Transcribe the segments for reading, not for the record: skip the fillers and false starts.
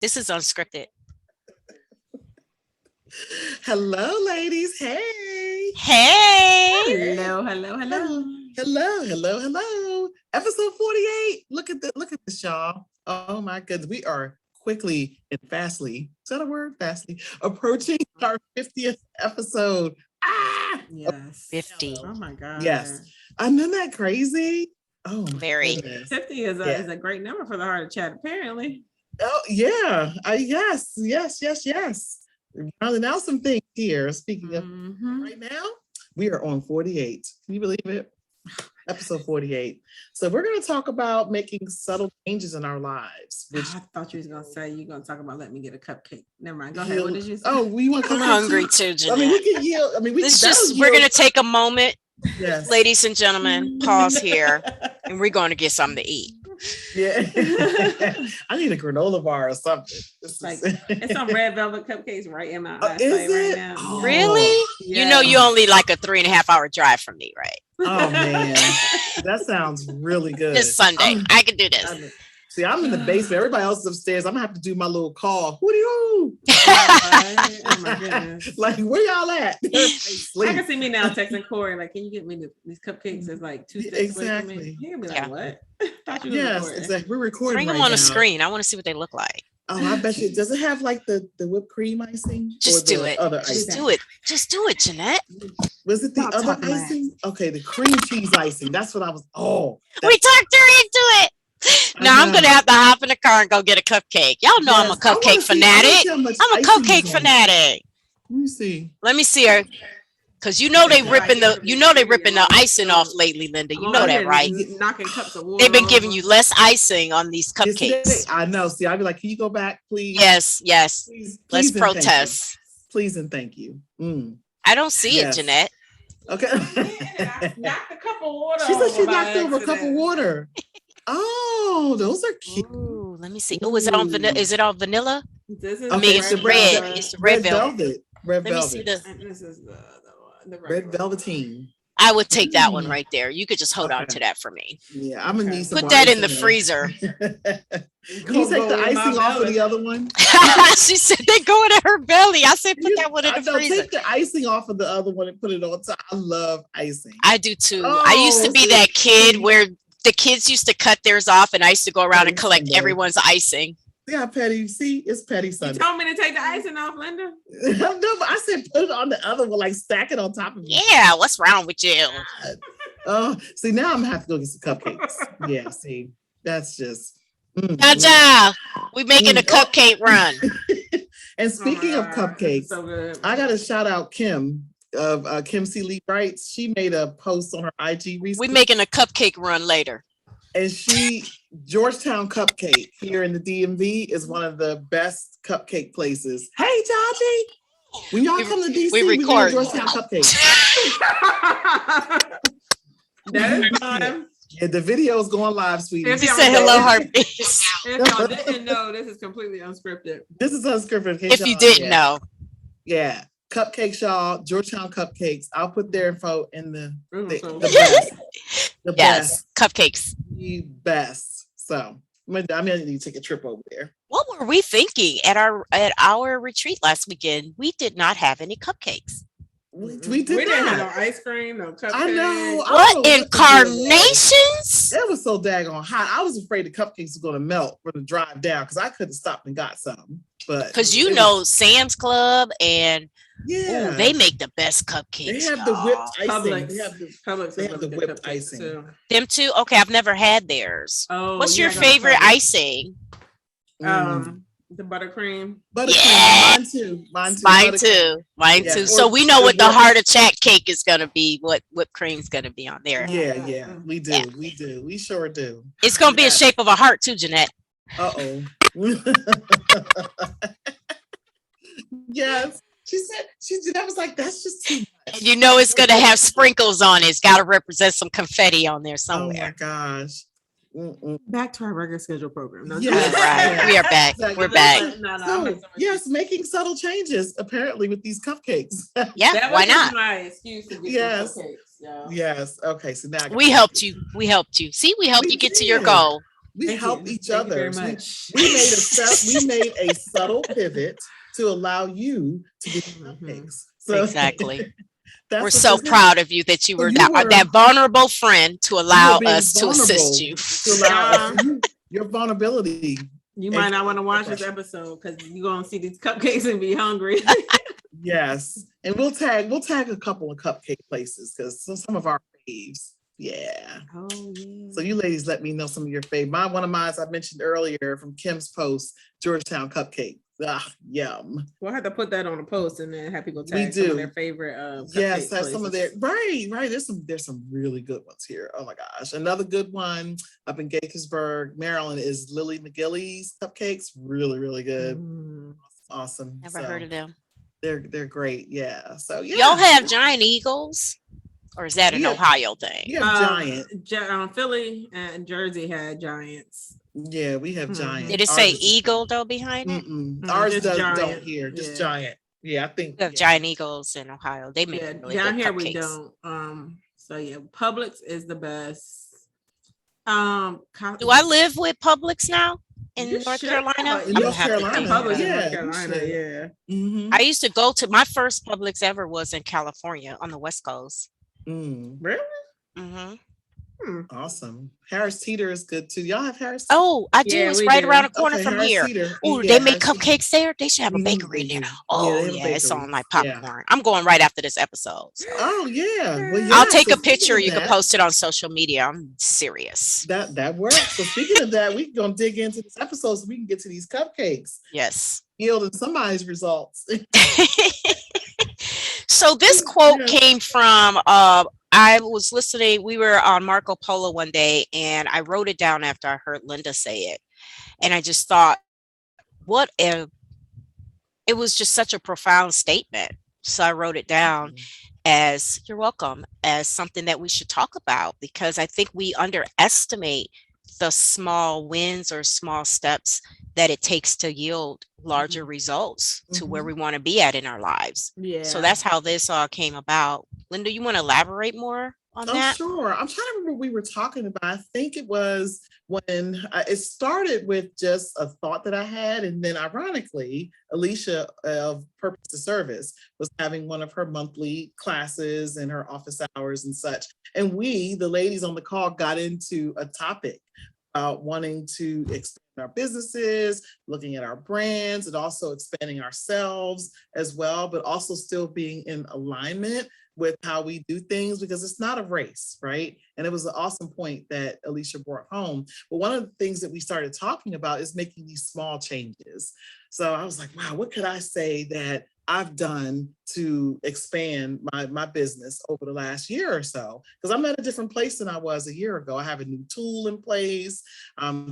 This is unscripted. Hello, ladies. Hey. Hey. Hello, hello, hello. Hello. Episode 48. Look at this, y'all. Oh my goodness. We are quickly and fastly, is that a word? Fastly approaching our 50th episode. Yes. 50. Oh my God. Yes. Isn't that crazy? Oh, Very. goodness. 50 is a great number for the heart of chat, apparently. Oh, yeah. Yes. Rounding out some things here. Speaking of right now, we are on 48. Can you believe it? Episode 48. So we're going to talk about making subtle changes in our lives. Which I thought you was going to say you're going to talk about let me get a cupcake. Never mind. Go ahead. What did you say? Oh, we want. I'm hungry too, Jeanette. I mean, we can yield. I mean, we're going to take a moment, yes, ladies and gentlemen. Pause here, and we're going to get something to eat. Yeah, I need a granola bar or something. It's some red velvet cupcakes right in my eyesight is it? right now. Oh. Really? Yeah. You know, you only like a 3.5-hour drive from me, right? Oh man, that sounds really good. This Sunday, I can do this. See, I'm in the basement. Everybody else is upstairs. I'm gonna have to do my little call. Who do you? Oh my goodness. Like, where y'all at? I can see me now texting Corey, like, can you get me these cupcakes? It's like 2 steps away from me. He can be like, what? Thought you Yes, exactly. We're recording. Bring them right on now. a screen. I want to see what they look like. Oh, I bet you. Does it have like the whipped cream icing? Just do it. Just do it, Jeanette. Was it the Stop other talking icing? Okay, the cream cheese icing. That's what I was. Oh, We talked her into it. Now I'm gonna have to hop in the car and go get a cupcake. Y'all know I'm a cupcake fanatic. I'm a cupcake fanatic. Let me see. Let me see her, because they ripping the icing off lately, Linda. You know that, right? Knocking cups of water. They've been giving you less icing on these cupcakes. I know. See, I'd be like, can you go back, please? Yes. Please, Let's and protest. Please and thank you. I don't see it, Jeanette. Okay. I knocked a cup of water. She said she knocked over a cup of water. Oh, those are cute. Ooh, let me see. Oh, is it on vanilla? Is it on vanilla? This is It's the red. It's the red velvet. Red Let me velvet. see This is the Red velveteen. I would take that one right there. You could just hold on to that for me. Yeah, I'm gonna need some. Put that in the freezer. Can you take the icing off of the other one? She said they go in her belly. I said put that one in the freezer. Take the icing off of the other one and put it on top. I love icing. I do too. I used to be that kid where the kids used to cut theirs off, and I used to go around and collect everyone's icing. Yeah, Petty. See, it's Petty Sunday. You told me to take the icing off, Linda. No, but I said put it on the other one, like stack it on top of it. Yeah, what's wrong with you? Oh, see, now I'm gonna have to go get some cupcakes. Yeah, see, that's just. Cha-cha, we making a cupcake run. And speaking of cupcakes, so good. I gotta shout out Kim of Kim C. Lee Brights. She made a post on her IG recently. We making a cupcake run later. And Georgetown Cupcake here in the DMV is one of the best cupcake places. Hey, Taji, when y'all come to DC, we we record Georgetown Cupcake. That is fun. Yeah, the video is going live, sweetie. If She said hello, heartbeat. If y'all didn't know, this is completely unscripted. This is unscripted. If you didn't know. Yeah. Cupcakes, y'all. Georgetown Cupcakes. I'll put their info in the Yes, best. cupcakes. The best. So I need to take a trip over there. What were we thinking at our retreat last weekend? We did not have any cupcakes. We didn't have no ice cream, no cupcakes. I know. What incarnations? It was so daggone hot. I was afraid the cupcakes were going to melt for the drive down because I could have stopped and got some. But because Sam's Club and they make the best cupcakes. They have the whipped icing. They have the whipped icing. Too. Them too? Okay, I've never had theirs. Oh, what's your favorite icing? The buttercream. Mine too. Mine too. So we know what the heart of chat cake is gonna be. What whipped cream's gonna be on there? Yeah. We do. Yeah. We do. We sure do. It's gonna be a shape of a heart too, Jeanette. Uh-oh. Yes. That was like, that's just too much. And it's gonna have sprinkles on it. It's gotta represent some confetti on there somewhere. Oh my gosh. Back to our regular schedule program. No, right. We are back. Exactly. We're back. So, yes, making subtle changes apparently with these cupcakes. Yeah, why not? My excuse to get cupcakes. Yes. Okay. So now we helped you. See, we helped you get to your goal. We help each other. Very much. We made a subtle pivot to allow you to get cupcakes. So exactly. We're so proud of you that you were that vulnerable friend to allow us to assist you. To allow your vulnerability. You might not want to watch this episode because you're gonna see these cupcakes and be hungry. Yes, and we'll tag a couple of cupcake places because some of our faves. Yeah. Oh yeah. So you ladies, let me know some of your faves. One of mine I mentioned earlier from Kim's post, Georgetown Cupcake. Ah, yum. We'll have to put that on a post and then have people tag some of their favorite. Yes, have some of their right. There's some really good ones here. Oh my gosh, another good one up in Gaithersburg, Maryland is Lily McGilly's Cupcakes. Really, really good. Awesome. Never heard of them. They're great. Yeah. So yeah. Y'all have Giant Eagles, or is that an Ohio thing? Yeah, Giant. Philly and Jersey had Giants. Yeah, we have Giant. Did it say Eagle though behind it? Ours don't here, just Giant. Yeah, I think we have Giant Eagles in Ohio. They make really down good here cupcakes. We don't. So yeah, Publix is the best. Do I live with Publix now in North Carolina? In North Carolina, Publix in North Carolina, yeah. Mm-hmm. I used to go to my first Publix ever was in California on the West Coast. Really? Mm-hmm. Awesome. Harris Teeter is good too. Y'all have Harris? Oh, I do. It's right around the corner from here. Oh, they make cupcakes there. They should have a bakery in there. Oh yeah, it's on like popcorn. Yeah. I'm going right after this episode. So. Oh yeah. Well, I'll take a picture. You can post it on social media. I'm serious. That works. So speaking of that, we're gonna dig into this episode so we can get to these cupcakes. Yes. Yielding somebody's results. So this quote came from I was listening, we were on Marco Polo one day and I wrote it down after I heard Linda say it. And I just thought, it was just such a profound statement. So I wrote it down as, you're welcome, as something that we should talk about, because I think we underestimate the small wins or small steps that it takes to yield larger results to where we want to be at in our lives. Yeah. So that's how this all came about. Linda, you want to elaborate more on that? Sure. I'm trying to remember what we were talking about. I think it was when it started with just a thought that I had. And then ironically, Alicia of Purpose to Service was having one of her monthly classes in her office hours and such. And we, the ladies on the call, got into a topic about wanting to expand our businesses, looking at our brands, and also expanding ourselves as well, but also still being in alignment with how we do things, because it's not a race, right? And it was an awesome point that Alicia brought home. But one of the things that we started talking about is making these small changes. So I was like, wow, what could I say that I've done to expand my business over the last year or so? Because I'm at a different place than I was a year ago. I have a new tool in place.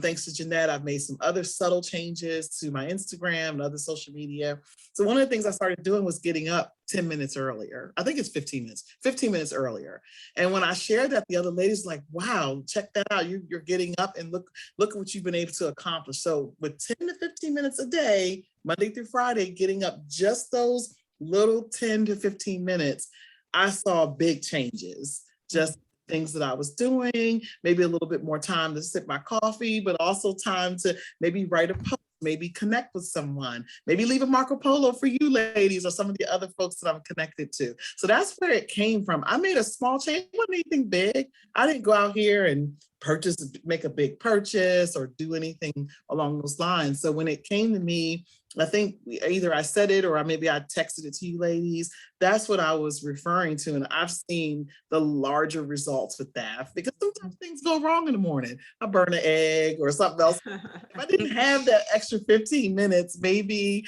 Thanks to Jeanette, I've made some other subtle changes to my Instagram and other social media. So one of the things I started doing was getting up 10 minutes earlier. I think it's 15 minutes earlier. And when I shared that, the other ladies were like, wow, check that out. You're getting up and look at what you've been able to accomplish. So with 10 to 15 minutes a day, Monday through Friday, getting up just those little 10 to 15 minutes, I saw big changes. Just things that I was doing, maybe a little bit more time to sip my coffee, but also time to maybe write a post, maybe connect with someone, maybe leave a Marco Polo for you ladies or some of the other folks that I'm connected to. So that's where it came from. I made a small change. It wasn't anything big. I didn't go out here and make a big purchase or do anything along those lines. So when it came to me, I think either I said it or maybe I texted it to you ladies. That's what I was referring to. And I've seen the larger results with that, because sometimes things go wrong in the morning. I burn an egg or something else. If I didn't have that extra 15 minutes, maybe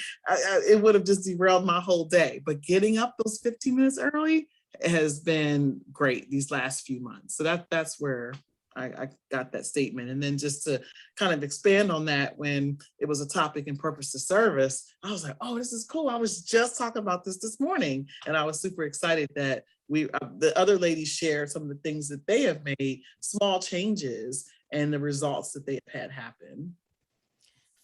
it would have just derailed my whole day. But getting up those 15 minutes early has been great these last few months. So that's where I got that statement. And then just to kind of expand on that, when it was a topic in Purpose to Service, I was like, oh, this is cool. I was just talking about this morning. And I was super excited that the other ladies shared some of the things that they have made, small changes, and the results that they have had happen.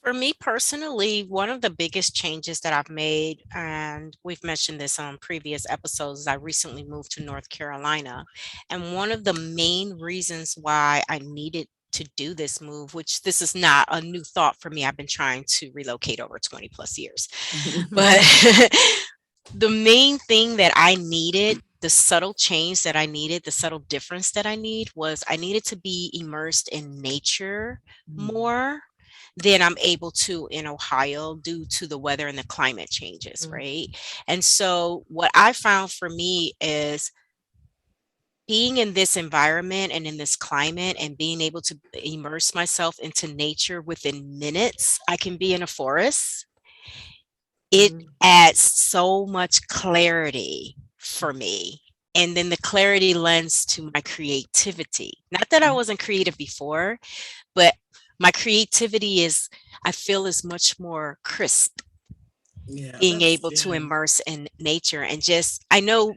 For me personally, one of the biggest changes that I've made, and we've mentioned this on previous episodes, is I recently moved to North Carolina. And one of the main reasons why I needed to do this move, which this is not a new thought for me. I've been trying to relocate over 20 plus years. But the main thing that I needed, the subtle change that I needed, the subtle difference that I needed to be immersed in nature more than I'm able to in Ohio due to the weather and the climate changes, right? And so what I found for me is being in this environment and in this climate and being able to immerse myself into nature within minutes. I can be in a forest. It adds so much clarity for me. And then the clarity lends to my creativity. Not that I wasn't creative before, but my creativity I feel is much more crisp. Being able to immerse in nature and I know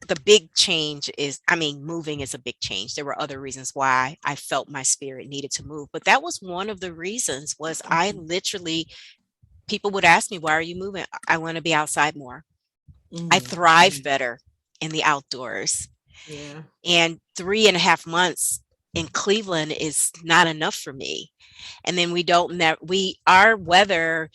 the big change is, moving is a big change. There were other reasons why I felt my spirit needed to move, but that was one of the reasons. Was I literally, people would ask me, why are you moving? I want to be outside more. I thrive better in the outdoors. Yeah. And 3.5 months in Cleveland is not enough for me. And then our weather's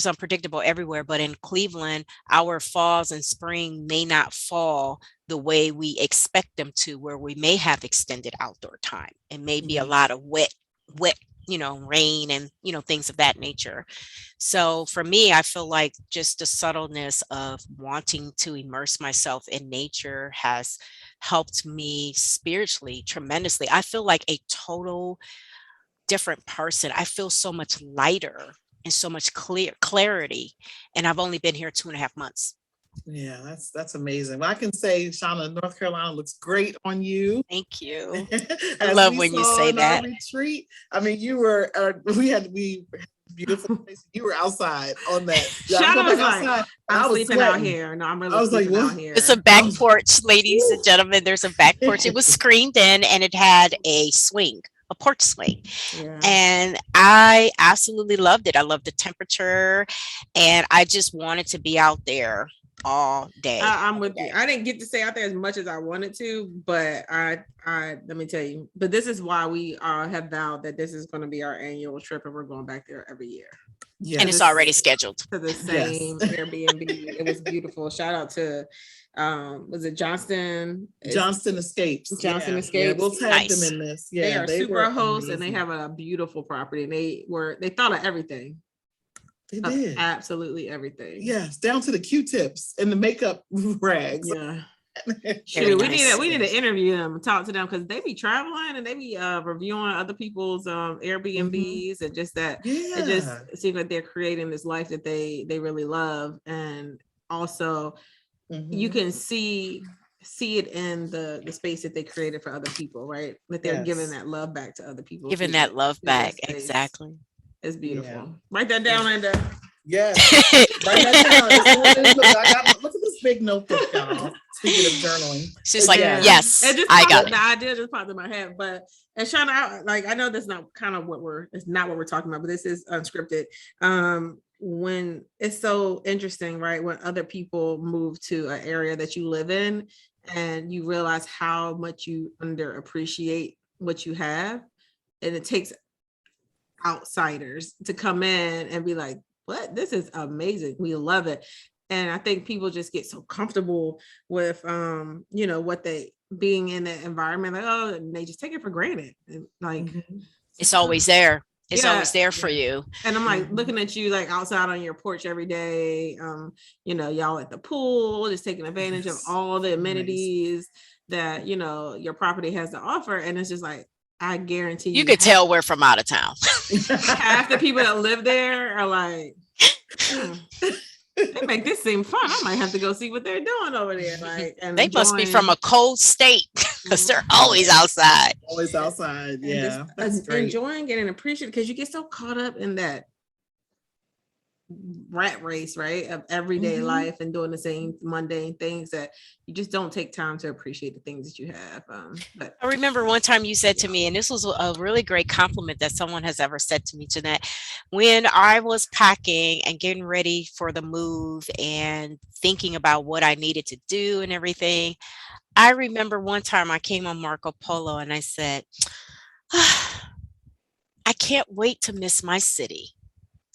unpredictable everywhere, but in Cleveland, our falls and spring may not fall the way we expect them to, where we may have extended outdoor time and maybe a lot of wet, rain and, things of that nature. So for me, I feel like just the subtleness of wanting to immerse myself in nature has helped me spiritually tremendously. I feel like a total different person. I feel so much lighter and so much clarity. And I've only been here 2.5 months. Yeah, that's amazing. Well, I can say, Shauna, North Carolina looks great on you. Thank you. I love when you say that. Retreat. You were. We beautiful place. You were outside on that. Shauna was like, I'm sleeping out here. No, I'm really sleeping out here. It's a back porch, ladies and gentlemen. There's a back porch. It was screened in and it had a porch swing. Yeah. And I absolutely loved it. I loved the temperature and I just wanted to be out there all day. I'm with you. I didn't get to stay out there as much as I wanted to, but I let me tell you, but this is why we have vowed that this is going to be our annual trip and we're going back there every year. Yeah, and it's already scheduled to the same Airbnb. It was beautiful. Shout out to was it Johnston Escapes. Escapes. Yeah, we'll tag them in this. Yeah, they are super hosts and they have a beautiful property and they thought of everything. They did absolutely everything. Yes, down to the Q-tips and the makeup rags. Yeah. Shoot, we need to interview them and talk to them because they be traveling and they be reviewing other people's Airbnbs and just that it just seems like they're creating this life that they really love. And also you can see it in the space that they created for other people, right? That they're giving that love back to other people. Giving that love back. Exactly. It's beautiful. Yeah. Write that down, Linda. Yes. Write that down. Look at this big notebook, y'all. Speaking of journaling. It's just like, yes, I got it. The idea just popped in my head. And Shauna, I know that's not kind of it's not what we're talking about, but this is unscripted. When it's so interesting, right? When other people move to an area that you live in and you realize how much you underappreciate what you have. And it takes outsiders to come in and be like, what? This is amazing. We love it. And I think people just get so comfortable with, what they being in that environment, like, oh, and they just take it for granted. And like, it's always there. It's always there for you. And I'm like looking at you like outside on your porch every day, y'all at the pool, just taking advantage of all the amenities that, your property has to offer. And it's just like, I guarantee you could tell we're from out of town. Half the people that live there are like, they make this seem fun. I might have to go see what they're doing over there. Like, and they must be from a cold state because they're always outside. Always outside. Yeah. That's enjoying it and appreciating because you get so caught up in that rat race, right, of everyday life and doing the same mundane things that you just don't take time to appreciate the things that you have. But I remember one time you said to me, and this was a really great compliment that someone has ever said to me, Jeanette, when I was packing and getting ready for the move and thinking about what I needed to do and everything. I remember one time I came on Marco Polo and I said, I can't wait to miss my city.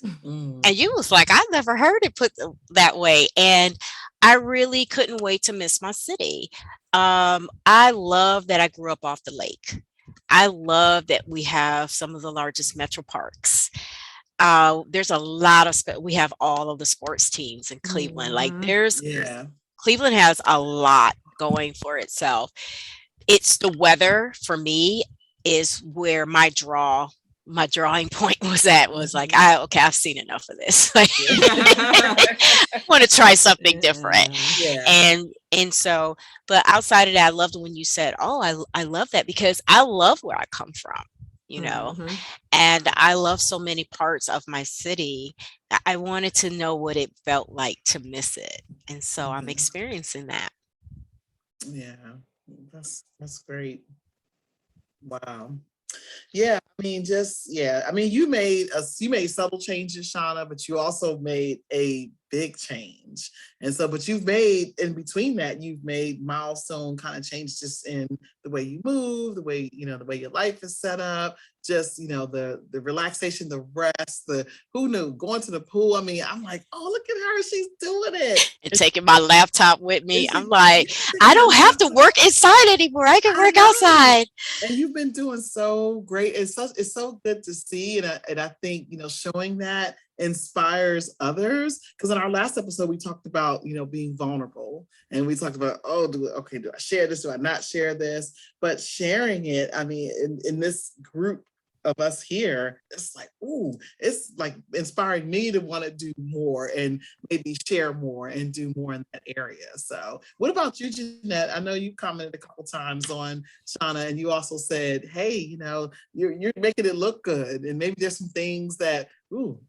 Mm. And you was like, I never heard it put that way. And I really couldn't wait to miss my city. I love that I grew up off the lake. I love that we have some of the largest metro parks. There's a lot of we have all of the sports teams in Cleveland. Like Yeah. Cleveland has a lot going for itself. It's the weather for me is where my drawing point was like, I've seen enough of this. Like, I want to try something different. Yeah. And so, but outside of that, I loved when you said, oh, I love that because I love where I come from, you know, and I love so many parts of my city. I wanted to know what it felt like to miss it. And so I'm experiencing that. Yeah. That's great. Wow. Yeah, I mean, I mean, you made subtle changes, Shauna, but you also made a big change. And so, but you've made in between that, you've made milestone kind of changes just in the way you move, the way, the way your life is set up, just, the relaxation, the rest, who knew, going to the pool. I mean, I'm like, oh, look at her, she's doing it. And taking my laptop with me. I'm like, I don't have to work inside anymore. I can work outside. And you've been doing so great. It's so good to see. And I think, showing that inspires others. Because in our last episode, we talked about, being vulnerable. And we talked about, do I share this? Do I not share this? But sharing it, I mean, in this group of us here, it's like, it's like inspiring me to want to do more and maybe share more and do more in that area. So what about you, Jeanette? I know you commented a couple times on Shauna, and you also said, hey, you're making it look good. And maybe there's some things that,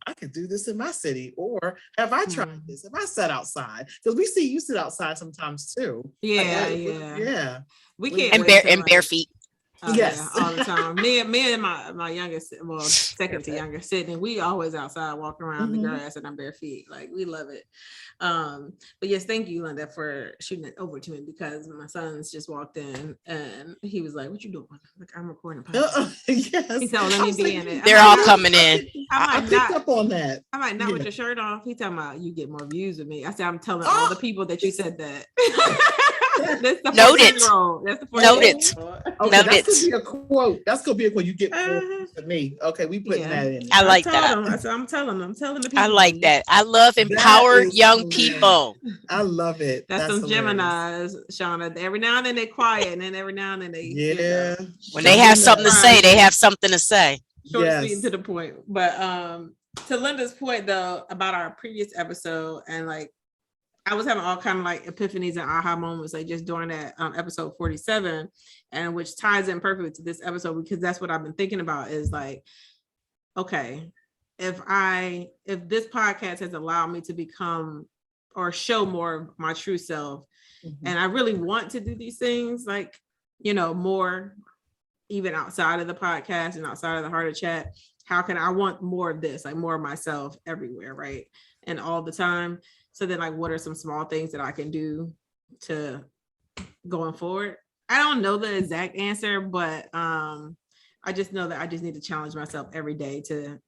I could do this in my city, or have I tried this? Have I sat outside? Because we see you sit outside sometimes too. Yeah. We can't and bare feet. Yes, all the time. Me and my youngest, second to youngest, Sydney, we always outside walking around the grass and on bare feet. Like, we love it. But yes, thank you, Linda, for shooting it over to me, because my son's just walked in and he was like, "What you doing?" Like, "I'm recording a podcast." Yes. He said, "Let me be in it." They're all coming in. I picked up on that. I might not with your shirt off. He talking about you get more views with me. I said, I'm telling all the people that you said that. That's the Noted. That's the Noted. Okay, that's gonna be a quote. That's gonna be a quote. You get more with me. Okay, we putting that in. I like that. I'm telling the people. I like that. I love empowered young people. I love it. That's some Geminis, Shauna. Every now and then they quiet, and then every now and then they when they have something to say, they have something to say. Short, sweet, and to the point. But to Linda's point though about our previous episode, and like, I was having all kind of like epiphanies and aha moments, like just during that episode 47, and which ties in perfectly to this episode, because that's what I've been thinking about is like, okay, if this podcast has allowed me to become or show more of my true self, and I really want to do these things, like, more, even outside of the podcast and outside of the Heart of Chat, how can I want more of this, like more of myself everywhere, right? And all the time. So then, like, what are some small things that I can do to going forward? I don't know the exact answer, but I just know that I just need to challenge myself every day to,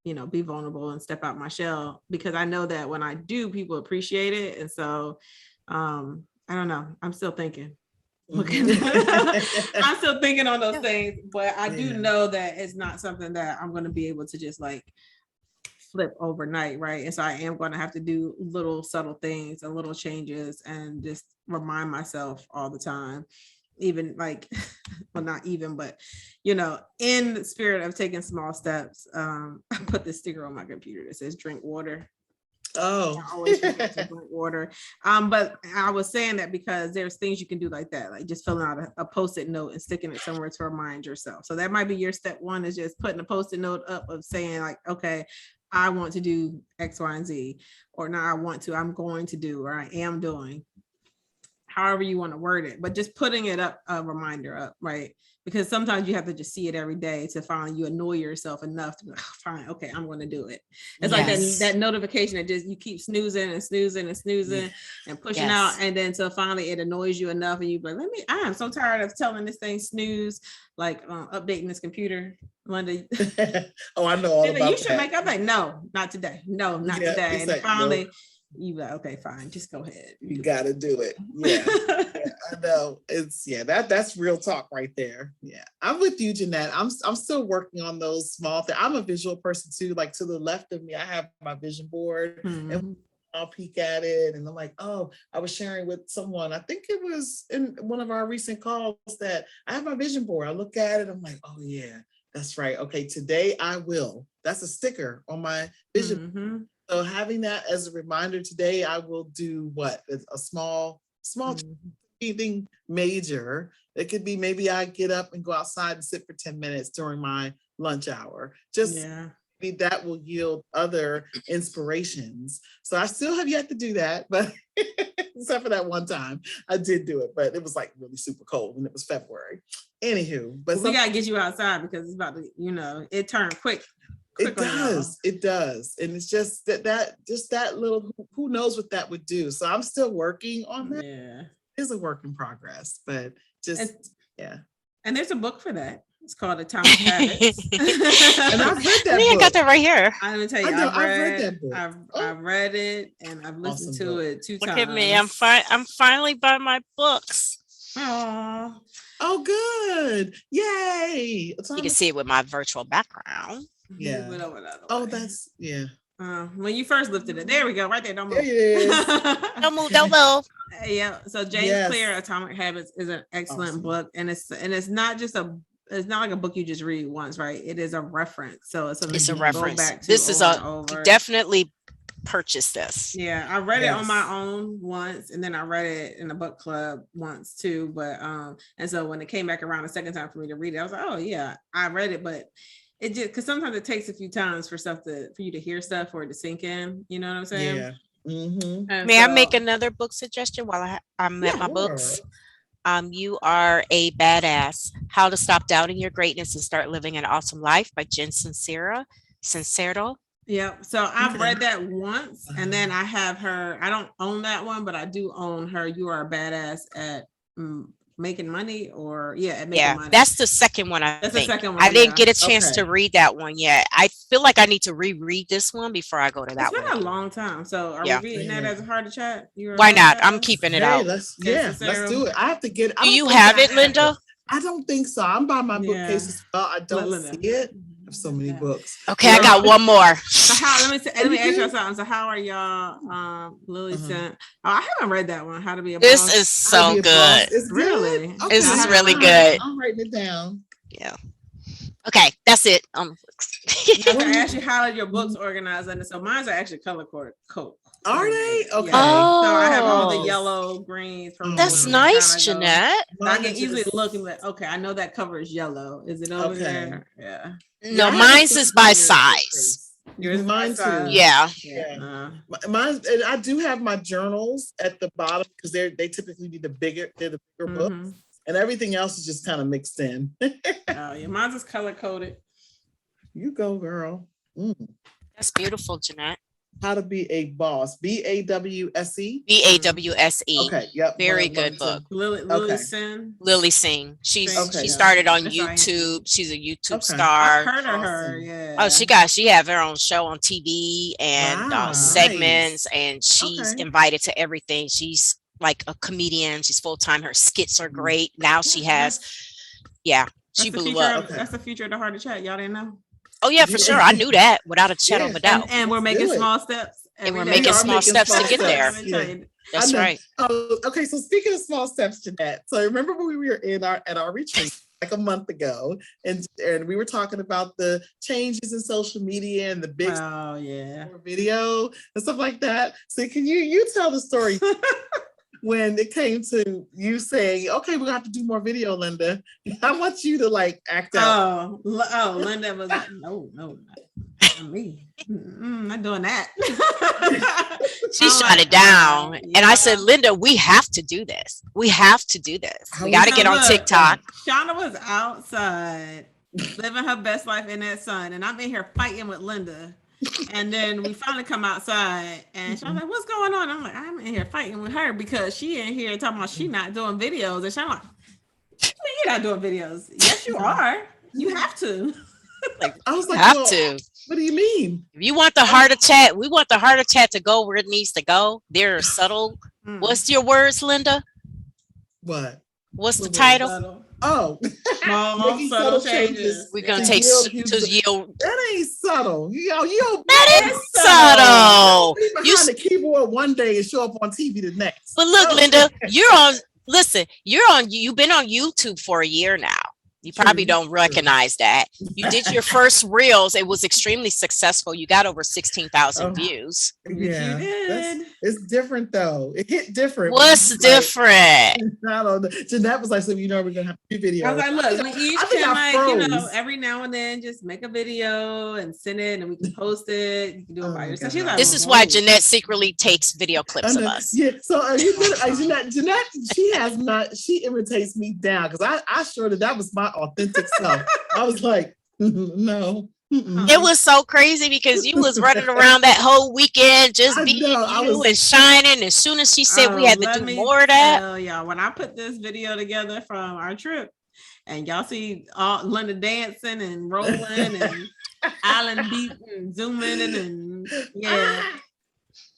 be vulnerable and step out my shell, because I know that when I do, people appreciate it. And so I don't know. I'm still thinking. I'm still thinking on those things, but I do know that it's not something that I'm going to be able to just like flip overnight, right? And so I am going to have to do little subtle things and little changes and just remind myself all the time, even like, well, not even, but in the spirit of taking small steps. I put this sticker on my computer that says drink water. Oh, I always drink water. But I was saying that because there's things you can do like that, like just filling out a Post-it note and sticking it somewhere to remind yourself. So that might be your step one, is just putting a Post-it note up of saying like, okay, I want to do X, Y, and Z, or not I'm going to do, or I am doing. however you want to word it, but just putting it up, a reminder up, right? Because sometimes you have to just see it every day to finally you annoy yourself enough to be like, oh, fine, okay, I'm going to do it. It's like that notification that just you keep snoozing and snoozing and snoozing and pushing out, and then so finally it annoys you enough, and you be like, I am so tired of telling this thing snooze, like updating this computer. Monday. Oh, I know all about you should that. make. I'm like, no, not today. No, not today. Exactly. And finally, you like, okay, fine, just go ahead. You gotta do it. Yeah. I know. It's that's real talk right there. Yeah, I'm with you, Jeanette. I'm still working on those small things. I'm a visual person too. Like to the left of me, I have my vision board, and I'll peek at it, and I'm like, oh, I was sharing with someone. I think it was in one of our recent calls that I have my vision board. I look at it, I'm like, oh yeah, that's right. Okay, today I will. That's a sticker on my vision. So having that as a reminder today, I will do what? A small anything major. It could be maybe I get up and go outside and sit for 10 minutes during my lunch hour. Just maybe that will yield other inspirations. So I still have yet to do that, but except for that one time I did do it, but it was like really super cold and it was February. Anywho, but we gotta get you outside because it's about to, it turned quick. It does. And it's just that little, who knows what that would do. So I'm still working on that. Yeah. It's a work in progress, but And there's a book for that. It's called Atomic Habits. And I've read that book. I got that right here. I'm gonna tell you, I've read that book. I've read it and I've listened to it 2 times. Look at me. I'm finally by my books. Oh, good. Yay. You can see it with my virtual background. Yeah. Oh, that's when you first lifted it. There we go. Right there. Don't move. There it is. Don't move. Don't move. Yeah. So James Clear, Atomic Habits is an excellent book, and it's not just it's not like a book you just read once, right? It is a reference. So it's a reference. Go back to this is definitely purchase this. Yeah, I read it on my own once, and then I read it in a book club once too. But and so when it came back around the second time for me to read it, I was like, oh yeah, I read it, but it just because sometimes it takes a few times for you to hear stuff or to sink in. You know what I'm saying? Yeah. May I make another book suggestion while I'm at my books? You Are a Badass: How to Stop Doubting Your Greatness and Start Living an Awesome Life by Jen Sincero. Yeah. So I've read that once, and then I have her. I don't own that one, but I do own her. You Are a Badass at Making Money, at Making Money. That's the second one. That's the second one. I didn't get a chance to read that one yet. I feel like I need to reread this one before I go to that one. It's been a long time. So are we reading that as a hard to chat? Why not? I'm keeping it out. Let's do it. I have to get it. Do you have it, Linda? I don't think so. I'm by my bookcase as well. I don't see it. I have so many books. Okay, I got one more. So let me ask you something. So how are y'all? Lily sent. Oh, I haven't read that one. How to Be a Boss. This is so good. It's really. Okay. This is really good. I'm writing it down. Yeah. Okay, that's it. I asked you how are your books organized, and so mine's are actually color code. Are they? Okay. Oh. So I have all the yellow, greens. That's nice, Jeanette. I can easily look and be like, okay, I know that cover is yellow. Is it over there? Yeah. No, mine's is by size. Yours mine too. Yeah. Mine, and I do have my journals at the bottom because they typically be the bigger books, and everything else is just kind of mixed in. Oh yeah, mine's is color coded. You go, girl. That's beautiful, Jeanette. How to Be a Boss. BAWSE. BAWSE. Okay. Yep. Very good book. Lily Singh. She started on YouTube. She's a YouTube star. I've heard of her. Yeah. Oh, she have her own show on TV and segments, and she's invited to everything. She's like a comedian. She's full time. Her skits are great. Now she has. Yeah, she blew up. That's the future of the Hard to Chat. Y'all didn't know. Oh yeah, for sure. I knew that without a shadow of a doubt. And we're making small steps. And we're making small steps to get there. That's right. Oh, okay. So speaking of small steps, Jeanette. So remember when we were at our retreat like a month ago, and we were talking about the changes in social media and the big video and stuff like that. So can you tell the story? when it came to you saying, okay, we're gonna have to do more video, Linda. I want you to like act out. Oh, Linda was like, no, not me. Not doing that. She shot it down. And I said, Linda, we have to do this. We have to do this. We got to get on TikTok. Shauna was outside living her best life in that sun. And I'm in here fighting with Linda. And then we finally come outside and Shauna's like, what's going on? I'm like, I'm in here fighting with her because she in here talking about she not doing videos. And Shauna's like, you're not doing videos. Yes, you are. You have to. I was like, have to. What do you mean? If you want the heart attack, we want the heart attack to go where it needs to go. They're subtle. What's your words, Linda? What? What's the title? Oh, small subtle changes. We're gonna take to yield. That ain't subtle. That is subtle. You behind the keyboard one day and show up on TV the next. But look, Linda, you've been on YouTube for a year now. You probably don't recognize that. You did your first reels. It was extremely successful. You got over 16,000 views. Yeah, it's different though. It hit different. What's different? I don't know. Jeanette was like, so we're gonna have two videos. I was like, look, we each can every now and then just make a video and send it, and we can post it. You can do it by yourself. She's like, this is why Jeanette secretly takes video clips of us. Yeah. So Jeanette, she imitates me down because I sure that was my authentic self. I was like, no. It was so crazy because you was running around that whole weekend just being you and shining. As soon as she said we had to do more of that. Y'all, when I put this video together from our trip, and y'all see Linda dancing and rolling and island beat and zooming and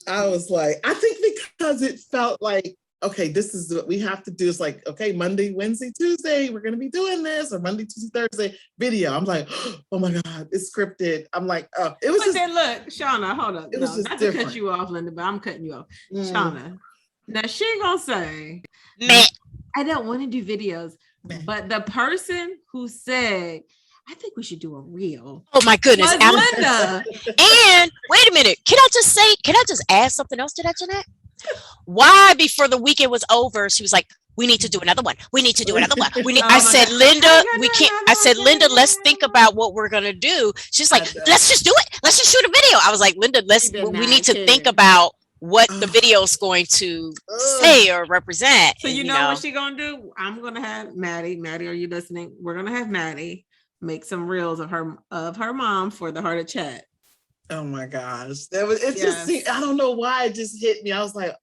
I was like, I think because it felt like, okay, this is what we have to do. It's like, okay, Monday, Wednesday, Tuesday, we're going to be doing this, or Monday, Tuesday, Thursday video. I'm like, oh my God, it's scripted. I'm like, it was then look, Shauna, hold up. It was just not different. To cut you off, Linda, but I'm cutting you off. Shauna, now she gonna say, I don't want to do videos, but the person who said, I think we should do a reel. Oh my goodness, Linda. And wait a minute, can I just add something else to that, Jeanette? Why before the weekend was over, she was like, we need to do another one. We need to do another one. I said, Linda, we can't. I said, Linda, let's think about what we're going to do. She's like, let's just do it. Let's just shoot a video. I was like, Linda, we need to think about what the video is going to say or represent. So you know what she's going to do? I'm going to have Maddie, are you listening? We're going to have Maddie make some reels of her mom for the Heart of Chat. Oh my gosh. Just I don't know why it just hit me. I was like,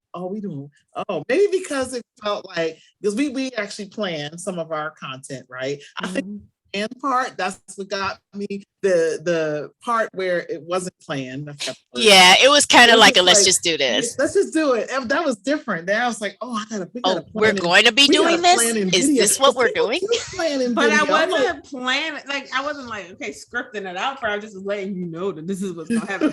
maybe because it felt like, because we actually planned some of our content, right? I think and part. That's what got me. The part where it wasn't planned. Yeah, it was kind of like, let's just do this. Let's just do it. And that was different. Then I was like, oh, we're going to be doing this? Is this what we're doing? But I wasn't planning. Like, I wasn't like, okay, scripting it out for. I just was letting you know that this is what's going to happen.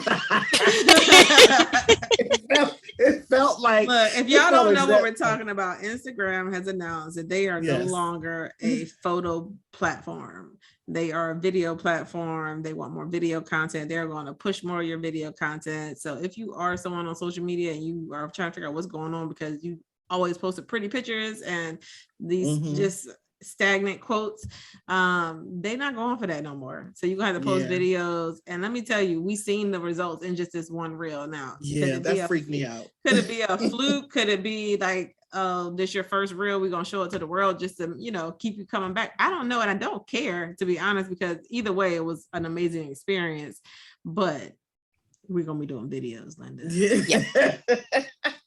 It felt like. Look, if y'all don't know what we're talking about, Instagram has announced that they are no longer a photo platform. They are a video platform. They want more video content. They're going to push more of your video content. So if you are someone on social media and you are trying to figure out what's going on because you always posted pretty pictures and these just stagnant quotes, they're not going for that no more. So you're gonna have to post videos. And let me tell you, we've seen the results in just this one reel now. Yeah, that freaked me out. Could it be a fluke? Could it be like, this your first reel, we're gonna show it to the world just to keep you coming back? I don't know, and I don't care, to be honest, because either way it was an amazing experience. But we're gonna be doing videos, Linda.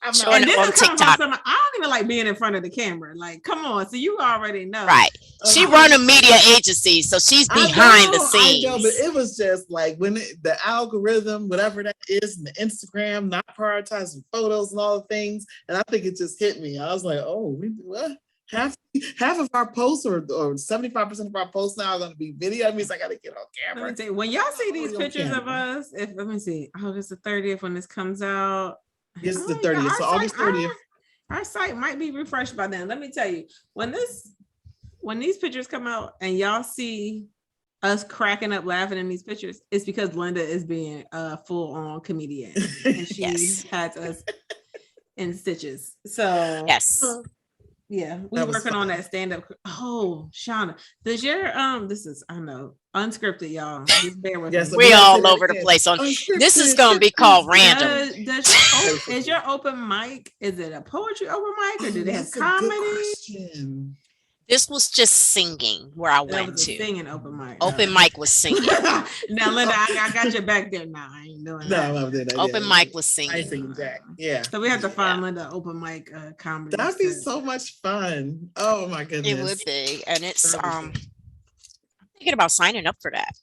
I'm showing it on TikTok. I don't even like being in front of the camera. Like, come on, so you already know, right? She run a media agency, so she's behind the scenes. I know, but it was just like when the algorithm, whatever that is, and the Instagram not prioritizing photos and all the things, and I think it just hit me. I was like, oh, what? Half of our posts or 75% of our posts now are going to be video. That means I got to get on camera. Let me see, when y'all see these pictures of us, let me see. Oh, it's the 30th when this comes out. It's the 30th, so August 30th. Our site might be refreshed by then. Let me tell you, when these pictures come out and y'all see us cracking up laughing in these pictures, it's because Linda is being a full-on comedian. And she has us in stitches. So Yes. yeah, we working on that stand-up. Oh, Shauna, does your this is, I know, unscripted, y'all. Just bear with me. We all over the place on this is gonna be called random. Is your open mic, is it a poetry open mic, or do they have comedy? This was just singing where I went to. Singing open mic. Open mic was singing. Now, Linda, I got your back there. Nah, I ain't doing that. Open mic was singing. I ain't singing Jack. Yeah. So we have to find Linda open mic comedy. That'd be so much fun. Oh my goodness. It would be. And it's I'm thinking about signing up for that.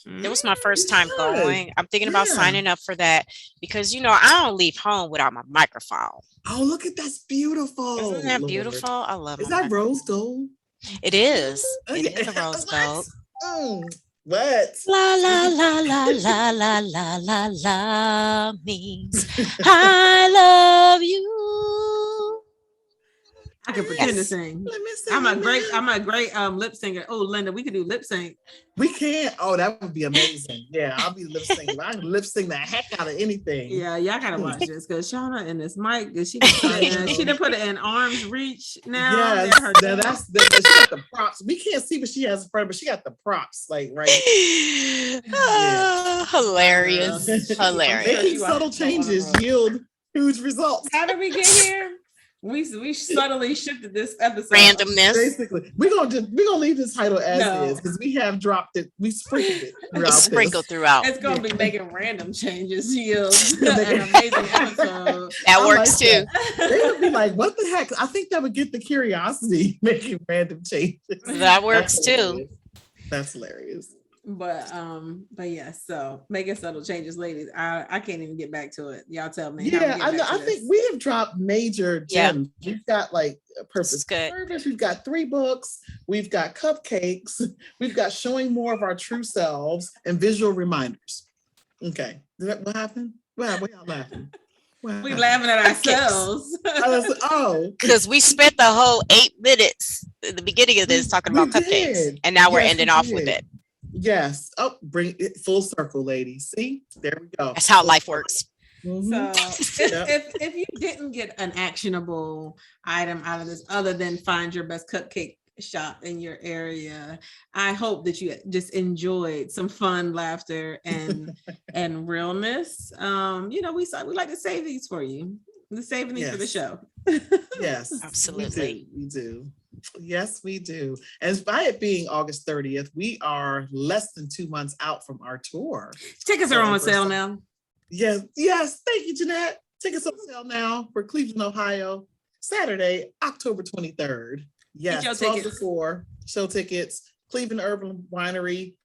It was my first time going. I'm thinking about signing up for that because, I don't leave home without my microphone. Oh, look at that's beautiful. Isn't that beautiful? I love it. Is that rose gold? It is. It is a rose gold. What? La la la la la la la la la means I love you. I can pretend to sing. Let me sing. I'm a great lip singer. Oh, Linda, we could do lip sync. We can. Oh, that would be amazing. Yeah, I'll be lip syncing. I can lip sync the heck out of anything. Yeah, y'all gotta watch this because Shauna and this mic, she done put it in arm's reach now. Yes, she got the props. We can't see what she has in front, but she got the props like right. Hilarious. Making subtle changes yield huge results. How did we get here? We subtly shifted this episode. Randomness. Basically, we're gonna leave this title as is because we have dropped it. We sprinkled it throughout. It's gonna be making random changes. Yield an amazing episode. That works too. They would be like, "What the heck?" I think that would get the curiosity making random changes. That works too. That's hilarious. But yeah, so making subtle changes, ladies. I can't even get back to it. Y'all tell me. Yeah, I think we have dropped major gems. We've got like a purpose service. We've got 3 books. We've got cupcakes. We've got showing more of our true selves and visual reminders. Okay, what happened? Well, we all laughing. We laughing at ourselves. Because we spent the whole 8 minutes at the beginning of this talking about cupcakes, and now we're ending off with it. Yes. Oh, bring it full circle, ladies. See, there we go. That's how life works. Mm-hmm. So if you didn't get an actionable item out of this other than find your best cupcake shop in your area, I hope that you just enjoyed some fun, laughter, and realness. We like to save these for you. We're saving these for the show. Yes, absolutely. We do. Yes, we do. And by it being August 30th, we are less than 2 months out from our tour. Tickets are on sale now. Yes. Thank you, Jeanette. Tickets on sale now for Cleveland, Ohio, Saturday, October 23rd. Yes, 12 to 4. Show tickets, Cleveland Urban Winery,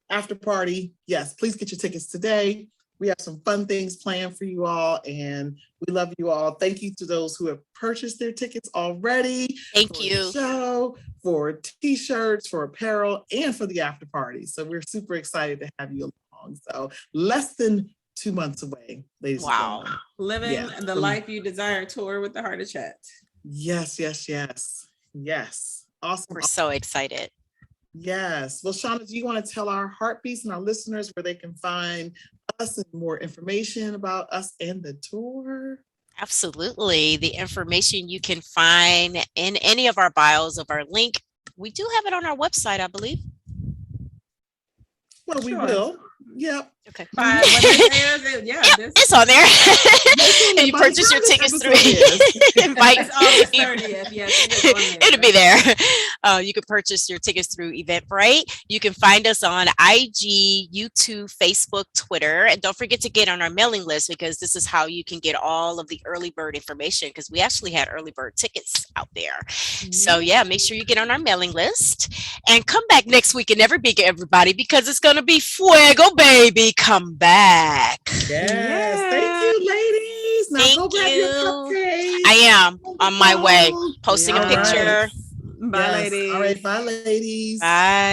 after party. Yes, please get your tickets today. We have some fun things planned for you all, and we love you all. Thank you to those who have purchased their tickets already. Thank you. For the show, for t-shirts, for apparel, and for the after party. So we're super excited to have you along. So less than 2 months away, ladies and gentlemen. Living the life you desire tour with the Heart of Chat. Yes. Awesome. We're so excited. Yes. Well, Shauna, do you want to tell our heartbeats and our listeners where they can find us and more information about us and the tour? Absolutely. The information you can find in any of our bios of our link. We do have it on our website, I believe. Well, we will. Yep. Okay. It's on there. And you purchase your tickets through August 30th. Yes, it'll be there. You can purchase your tickets through Eventbrite. You can find us on IG, YouTube, Facebook, Twitter, and don't forget to get on our mailing list because this is how you can get all of the early bird information because we actually had early bird tickets out there. Mm-hmm. So make sure you get on our mailing list and come back next week and never be everybody because it's going to be fuego, baby. Come back. Yes. Thank you, ladies. Now go grab your cupcake. I am on my way. Posting a picture. Bye, ladies. All right. Bye, ladies. Bye.